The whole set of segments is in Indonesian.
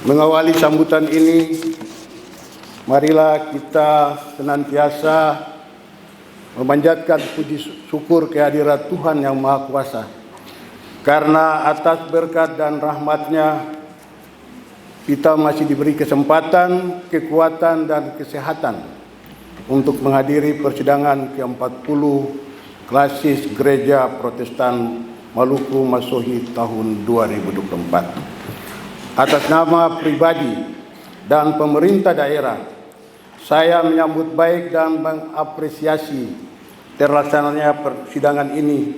Mengawali sambutan ini, marilah kita senantiasa memanjatkan puji syukur kehadirat Tuhan Yang Maha Kuasa. Karena atas berkat dan rahmat-Nya, kita masih diberi kesempatan, kekuatan, dan kesehatan untuk menghadiri persidangan ke-40 Klasis Gereja Protestan Maluku Masohi tahun 2024. Atas nama pribadi dan pemerintah daerah, saya menyambut baik dan mengapresiasi terlaksananya persidangan ini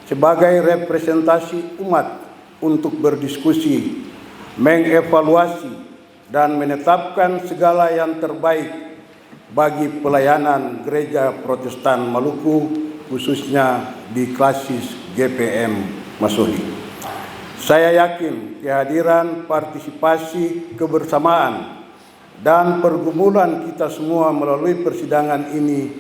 sebagai representasi umat untuk berdiskusi, mengevaluasi, dan menetapkan segala yang terbaik bagi pelayanan Gereja Protestan Maluku, khususnya di Klasis GPM Masohi. Saya yakin kehadiran, partisipasi, kebersamaan, dan pergumulan kita semua melalui persidangan ini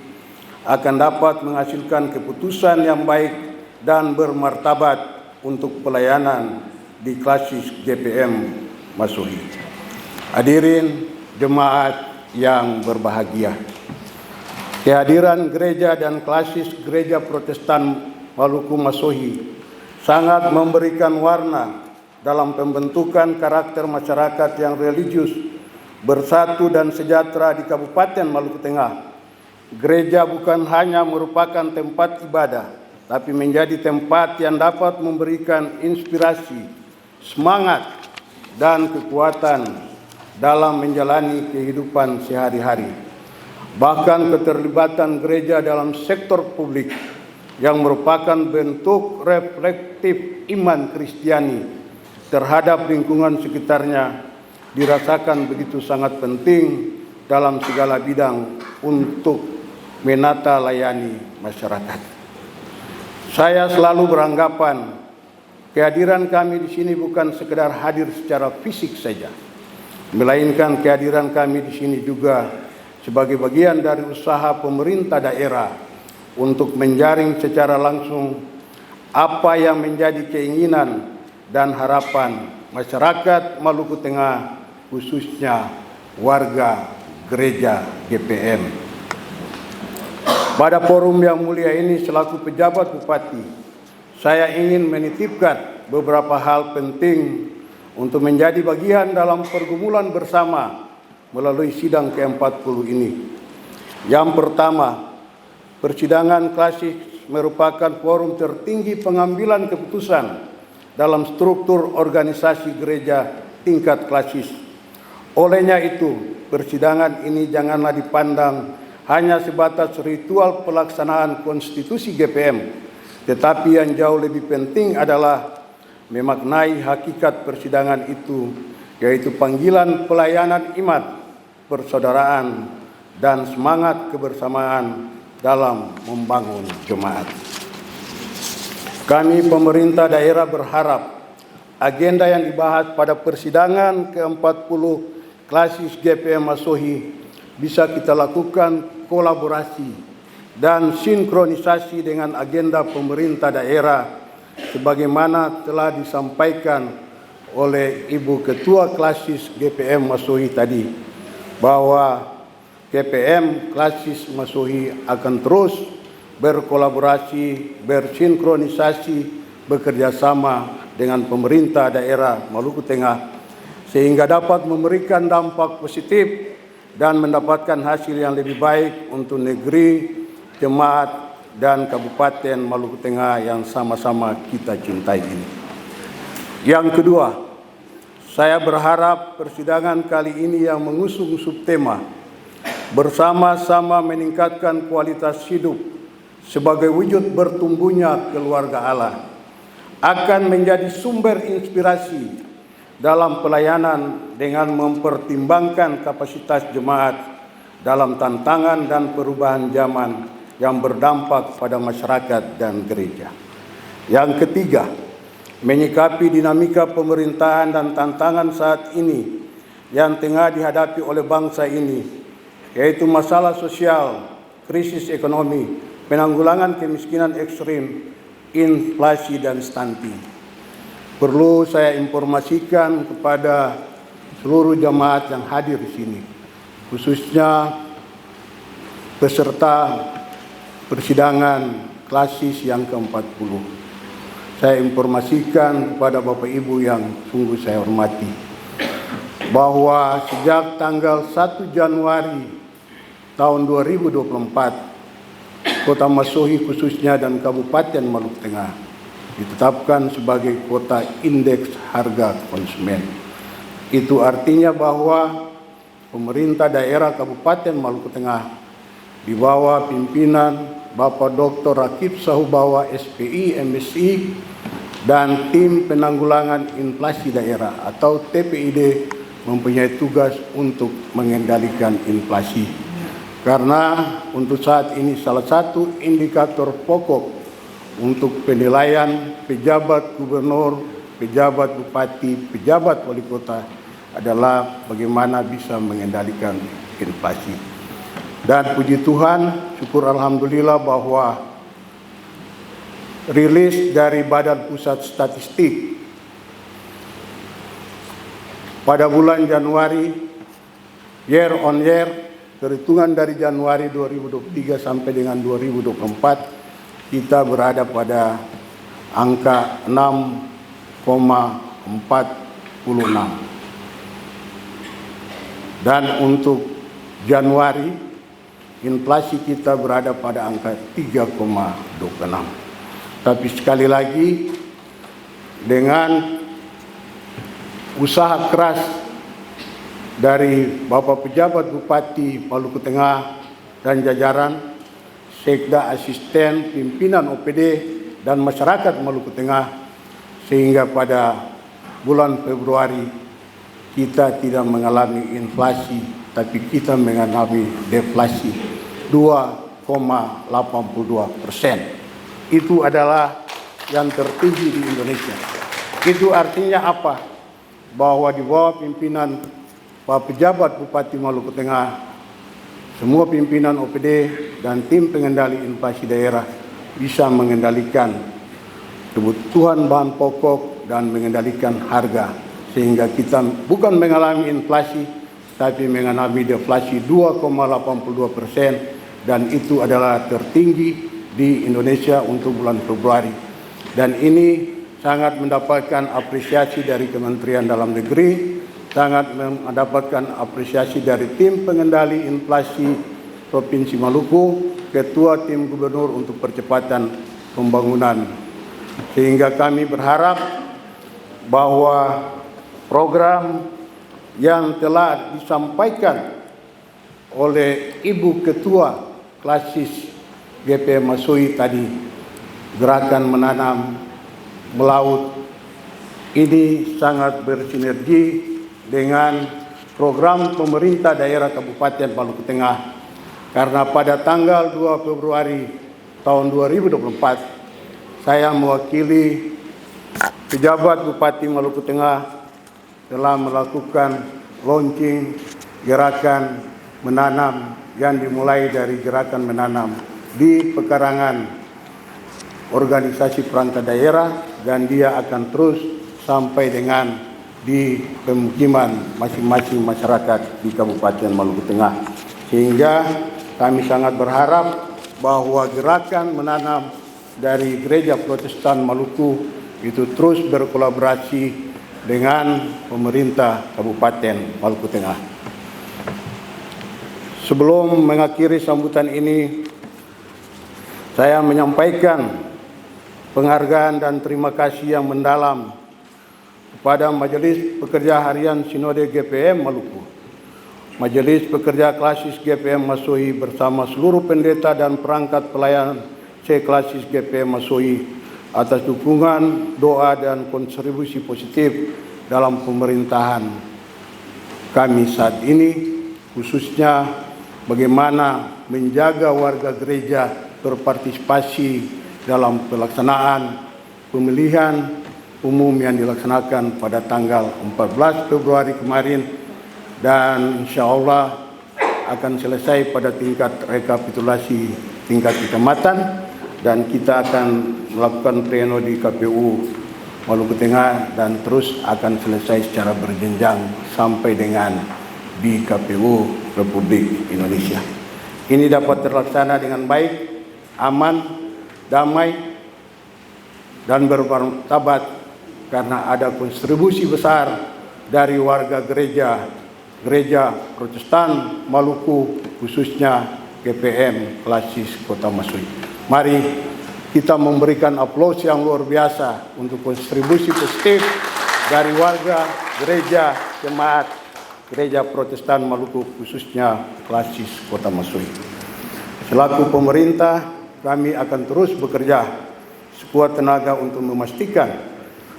akan dapat menghasilkan keputusan yang baik dan bermartabat untuk pelayanan di Klasis GPM Masohi. Hadirin jemaat yang berbahagia, kehadiran gereja dan Klasis Gereja Protestan Maluku Masohi sangat memberikan warna dalam pembentukan karakter masyarakat yang religius, bersatu dan sejahtera di Kabupaten Maluku Tengah. Gereja bukan hanya merupakan tempat ibadah, tapi menjadi tempat yang dapat memberikan inspirasi, semangat, dan kekuatan dalam menjalani kehidupan sehari-hari. Bahkan keterlibatan gereja dalam sektor publik yang merupakan bentuk reflektif iman Kristiani terhadap lingkungan sekitarnya dirasakan begitu sangat penting dalam segala bidang untuk menata layani masyarakat. Saya selalu beranggapan kehadiran kami di sini bukan sekedar hadir secara fisik saja, melainkan kehadiran kami di sini juga sebagai bagian dari usaha pemerintah daerah untuk menjaring secara langsung apa yang menjadi keinginan dan harapan masyarakat Maluku Tengah, khususnya warga Gereja GPM. Pada forum yang mulia ini selaku pejabat bupati, saya ingin menitipkan beberapa hal penting untuk menjadi bagian dalam pergumulan bersama melalui sidang ke-40 ini. Yang pertama, persidangan klasis merupakan forum tertinggi pengambilan keputusan dalam struktur organisasi gereja tingkat klasis. Olehnya itu, persidangan ini janganlah dipandang hanya sebatas ritual pelaksanaan konstitusi GPM, tetapi yang jauh lebih penting adalah memaknai hakikat persidangan itu, yaitu panggilan pelayanan iman, persaudaraan, dan semangat kebersamaan dalam membangun jemaat. Kami pemerintah daerah berharap agenda yang dibahas pada persidangan ke-40 Klasis GPM Masohi bisa kita lakukan kolaborasi dan sinkronisasi dengan agenda pemerintah daerah sebagaimana telah disampaikan oleh Ibu Ketua Klasis GPM Masohi tadi, bahwa GPM Klasis Masohi akan terus berkolaborasi, bersinkronisasi, bekerjasama dengan pemerintah daerah Maluku Tengah sehingga dapat memberikan dampak positif dan mendapatkan hasil yang lebih baik untuk negeri, jemaat, dan Kabupaten Maluku Tengah yang sama-sama kita cintai ini. Yang kedua, saya berharap persidangan kali ini yang mengusung subtema bersama-sama meningkatkan kualitas hidup sebagai wujud bertumbuhnya keluarga Allah akan menjadi sumber inspirasi dalam pelayanan dengan mempertimbangkan kapasitas jemaat dalam tantangan dan perubahan zaman yang berdampak pada masyarakat dan gereja. Yang ketiga, menyikapi dinamika pemerintahan dan tantangan saat ini yang tengah dihadapi oleh bangsa ini, yaitu masalah sosial, krisis ekonomi, penanggulangan kemiskinan ekstrim, inflasi, dan stunting. Perlu saya informasikan kepada seluruh jemaat yang hadir di sini, khususnya peserta persidangan klasis yang ke-40. Saya informasikan kepada Bapak Ibu yang sungguh saya hormati bahwa sejak tanggal 1 Januari tahun 2024, Kota Masohi khususnya dan Kabupaten Maluku Tengah ditetapkan sebagai kota indeks harga konsumen. Itu artinya bahwa pemerintah daerah Kabupaten Maluku Tengah di bawah pimpinan Bapak Dr. Rakib Sahubawa SPI MSI dan tim penanggulangan inflasi daerah atau TPID mempunyai tugas untuk mengendalikan inflasi. Karena untuk saat ini salah satu indikator pokok untuk penilaian pejabat gubernur, pejabat bupati, pejabat wali kota adalah bagaimana bisa mengendalikan inflasi. Dan puji Tuhan, syukur alhamdulillah bahwa rilis dari Badan Pusat Statistik pada bulan Januari year on year, perhitungan dari Januari 2023 sampai dengan 2024, kita berada pada angka 6,46. Dan untuk Januari, inflasi kita berada pada angka 3,26. Tapi sekali lagi, dengan usaha keras dari Bapak Pejabat Bupati Maluku Tengah dan jajaran, Sekda, asisten, pimpinan OPD, dan masyarakat Maluku Tengah, sehingga pada bulan Februari kita tidak mengalami inflasi, tapi kita mengalami deflasi 2,82%. Itu adalah yang tertinggi di Indonesia. Itu artinya apa? Bahwa di bawah pimpinan Pak Pejabat Bupati Maluku Tengah, semua pimpinan OPD dan tim pengendali inflasi daerah bisa mengendalikan kebutuhan bahan pokok dan mengendalikan harga, sehingga kita bukan mengalami inflasi tapi mengalami deflasi 2,82%, dan itu adalah tertinggi di Indonesia untuk bulan Februari. Dan ini sangat mendapatkan apresiasi dari Kementerian Dalam Negeri, sangat mendapatkan apresiasi dari tim pengendali inflasi Provinsi Maluku, Ketua Tim Gubernur untuk percepatan pembangunan. Sehingga kami berharap bahwa program yang telah disampaikan oleh Ibu Ketua Klasis GPM Masohi tadi, gerakan menanam melaut, ini sangat bersinergi dengan program pemerintah daerah Kabupaten Maluku Tengah. Karena pada tanggal 2 Februari tahun 2024, saya mewakili pejabat Bupati Maluku Tengah telah melakukan launching gerakan menanam yang dimulai dari gerakan menanam di pekarangan organisasi perangkat daerah, dan dia akan terus sampai dengan di pemukiman masing-masing masyarakat di Kabupaten Maluku Tengah. Sehingga kami sangat berharap bahwa gerakan menanam dari Gereja Protestan Maluku itu terus berkolaborasi dengan pemerintah Kabupaten Maluku Tengah. Sebelum mengakhiri sambutan ini, saya menyampaikan penghargaan dan terima kasih yang mendalam kepada Majelis Pekerja Harian Sinode GPM Maluku, Majelis Pekerja Klasis GPM Masohi bersama seluruh pendeta dan perangkat pelayan C-Klasis GPM Masohi atas dukungan, doa, dan kontribusi positif dalam pemerintahan kami saat ini, khususnya bagaimana menjaga warga gereja berpartisipasi dalam pelaksanaan pemilihan umum yang dilaksanakan pada tanggal 14 Februari kemarin, dan insya Allah akan selesai pada tingkat rekapitulasi tingkat kecamatan, dan kita akan melakukan pleno di KPU Maluku Tengah dan terus akan selesai secara berjenjang sampai dengan di KPU Republik Indonesia. Ini dapat terlaksana dengan baik, aman, damai, dan bermartabat karena ada kontribusi besar dari warga gereja Protestan Maluku, khususnya GPM Klasis Kota Masui. Mari kita memberikan aplaus yang luar biasa untuk kontribusi positif dari warga gereja jemaat Gereja Protestan Maluku, khususnya Klasis Kota Masui. Selaku pemerintah, kami akan terus bekerja sekuat tenaga untuk memastikan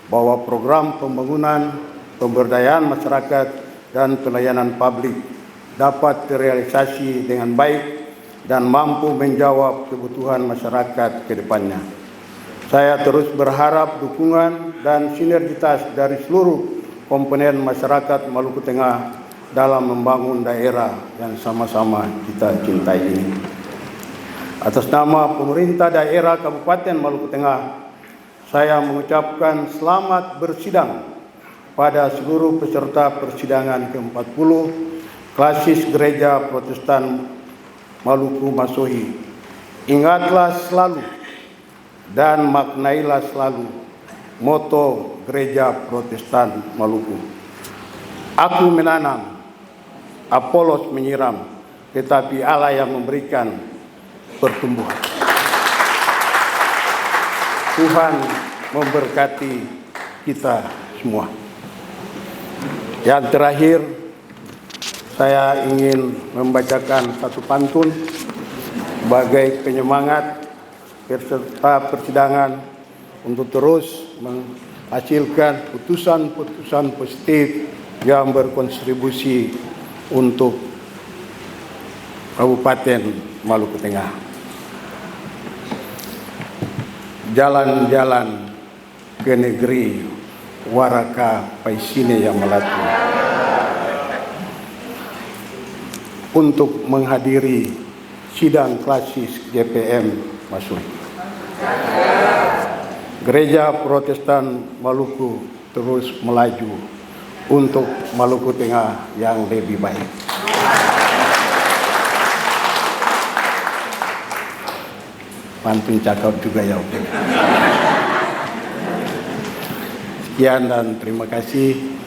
bahwa program pembangunan, pemberdayaan masyarakat, dan pelayanan publik dapat terrealisasi dengan baik dan mampu menjawab kebutuhan masyarakat ke depannya. Saya terus berharap dukungan dan sinergitas dari seluruh komponen masyarakat Maluku Tengah dalam membangun daerah yang sama-sama kita cintai ini. Atas nama pemerintah daerah Kabupaten Maluku Tengah, saya mengucapkan selamat bersidang pada seluruh peserta persidangan ke-40 Klasis Gereja Protestan Maluku Masui. Ingatlah selalu dan maknailah selalu moto Gereja Protestan Maluku. Aku menanam, Apolos menyiram, tetapi Allah yang memberikan pertumbuhan. Tuhan memberkati kita semua. Yang terakhir, saya ingin membacakan satu pantun sebagai penyemangat peserta persidangan untuk terus menghasilkan putusan-putusan positif yang berkontribusi untuk Kabupaten Maluku Tengah. Jalan-jalan ke negeri Waraka Paisine yang Melati untuk menghadiri sidang klasis GPM Masui. Gereja Protestan Maluku terus melaju untuk Maluku Tengah yang lebih baik. Pantun cakap juga ya. Sekian dan terima kasih.